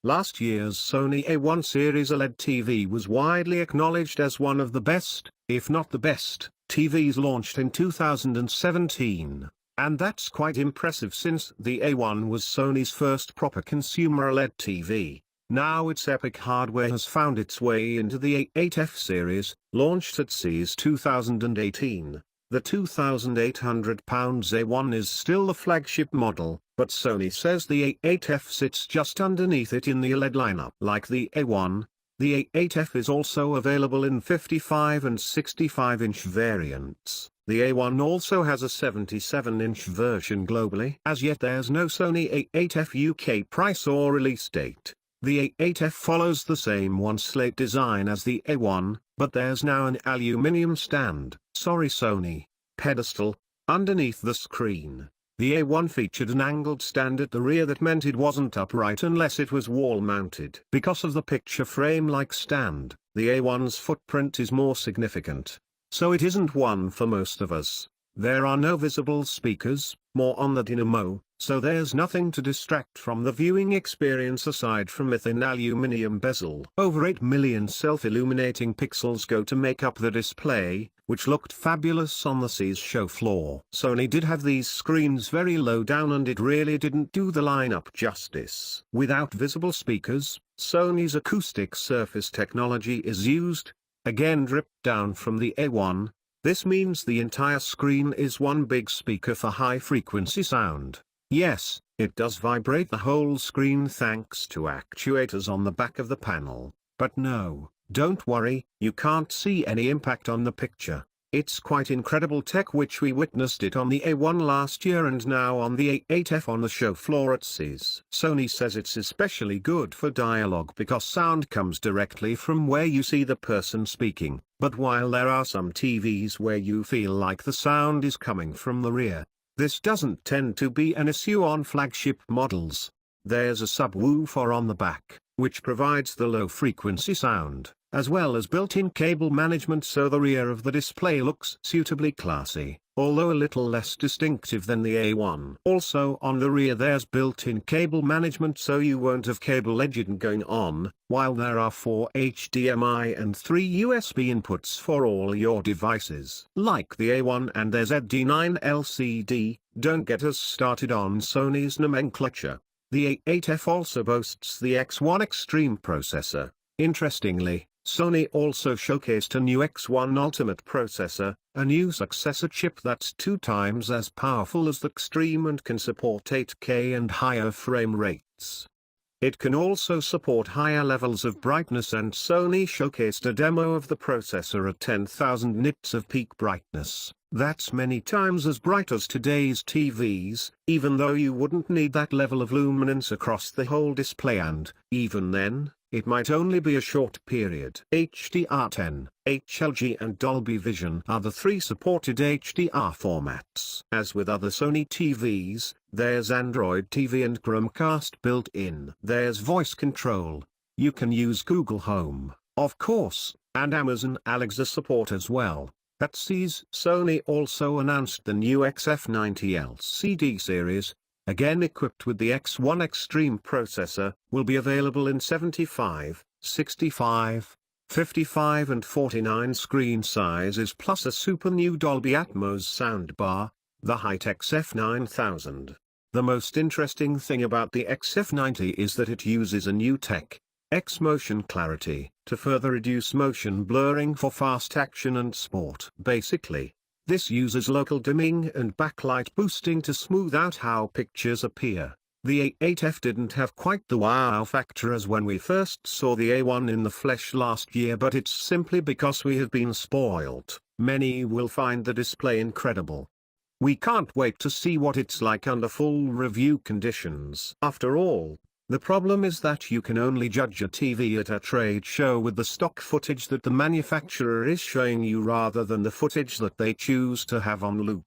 Last year's Sony A1 series OLED TV was widely acknowledged as one of the best, if not the best, TVs launched in 2017, and that's quite impressive since the A1 was Sony's first proper consumer OLED TV. Now its epic hardware has found its way into the A8F series, launched at CES 2018. The £2,800 A1 is still the flagship model, but Sony says the A8F sits just underneath it in the OLED lineup. Like the A1, the A8F is also available in 55 and 65-inch variants. The A1 also has a 77-inch version globally. As yet there's no Sony A8F UK price or release date. The A8F follows the same one-slate design as the A1, but there's now an aluminium stand, Sony, pedestal, underneath the screen. The A1 featured an angled stand at the rear that meant it wasn't upright unless it was wall-mounted. Because of the picture frame-like stand, the A1's footprint is more significant. So it isn't one for most of us. There are no visible speakers, more on the dynamo, so there's nothing to distract from the viewing experience aside from a thin aluminium bezel. Over 8 million self-illuminating pixels go to make up the display, which looked fabulous on the CES show floor. Sony did have these screens very low down and it really didn't do the lineup justice. Without visible speakers, Sony's acoustic surface technology is used, again dripped down from the A1. This means the entire screen is one big speaker for high-frequency sound. Yes, it does vibrate the whole screen thanks to actuators on the back of the panel. But no, don't worry, you can't see any impact on the picture. It's quite incredible tech, which we witnessed it on the A1 last year and now on the A8F on the show floor at CES. Sony says it's especially good for dialogue because sound comes directly from where you see the person speaking. But while there are some TVs where you feel like the sound is coming from the rear, this doesn't tend to be an issue on flagship models. There's a subwoofer on the back, which provides the low-frequency sound, as well as built-in cable management, so the rear of the display looks suitably classy, although a little less distinctive than the A1. Also on the rear there's built-in cable management, so you won't have cable edging going on, while there are 4 HDMI and 3 USB inputs for all your devices. Like the A1 and there's HD9 LCD, don't get us started on Sony's nomenclature. The A8F also boasts the X1 Extreme processor. Interestingly, Sony also showcased a new X1 Ultimate processor, a new successor chip that's 2 times as powerful as the Extreme and can support 8K and higher frame rates. It can also support higher levels of brightness, and Sony showcased a demo of the processor at 10,000 nits of peak brightness. That's many times as bright as today's TVs, even though you wouldn't need that level of luminance across the whole display, and, even then, it might only be a short period. HDR10, HLG and Dolby Vision are the 3 supported HDR formats. As with other Sony TVs, there's Android TV and Chromecast built in. There's voice control. You can use Google Home, of course, and Amazon Alexa support as well. At CES, Sony also announced the new XF90 LCD series, again equipped with the X1 Extreme processor, will be available in 75, 65, 55 and 49 screen sizes, plus a super new Dolby Atmos soundbar, the Hightech XF9000. The most interesting thing about the XF90 is that it uses a new tech, X-Motion Clarity, to further reduce motion blurring for fast action and sport. Basically, this uses local dimming and backlight boosting to smooth out how pictures appear. The A8F didn't have quite the wow factor as when we first saw the A1 in the flesh last year, but it's simply because we have been spoiled. Many will find the display incredible. We can't wait to see what it's like under full review conditions. After all, the problem is that you can only judge a TV at a trade show with the stock footage that the manufacturer is showing you rather than the footage that they choose to have on loop.